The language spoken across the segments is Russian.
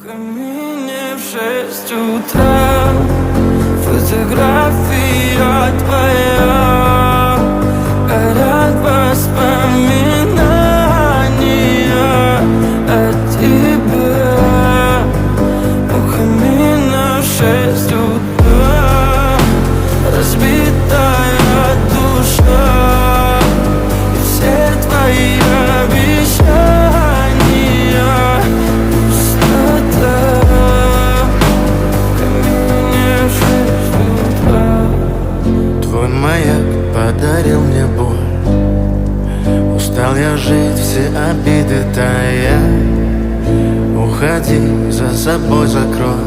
камине в 6 утра фотография твоя, горят воспоминания о тебе. У камина в 6 утра разбитая душа, и все твои обещания пустота. Твой маяк подарил мне боль. Устал я жить, все обиды тая. Уходи, за собой закрой.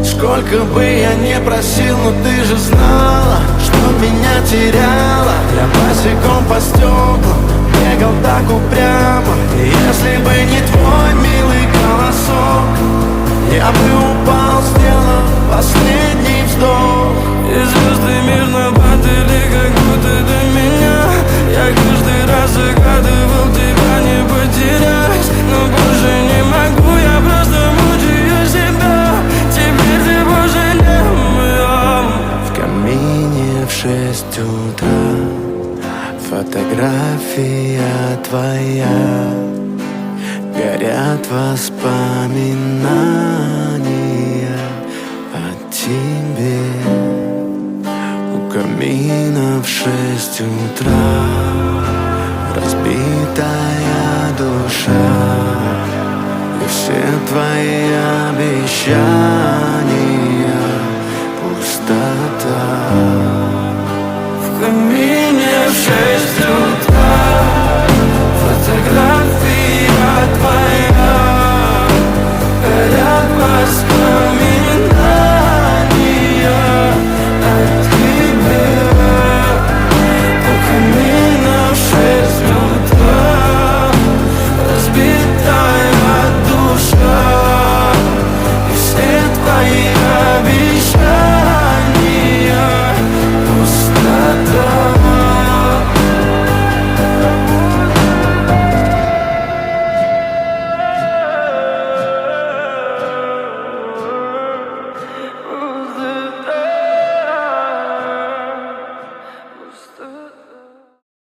Сколько бы я не просил, но ты же знала, что меня теряла. Я босиком по стеклам бегал так упрямо. И если бы не твой милый голосок, я бы упал, сделав последний вздох. И звезды мирно падали, как будто до меня. Я каждый раз загадывал тебя не потерять, но больше не могу, я просто мучаю себя. Теперь ты пожалел меня. В камине в 6 утра фотография твоя, горят воспоминания о тебе. У камина в 6 утра разбитая душа, и все твои обещания пустота. В камине в 6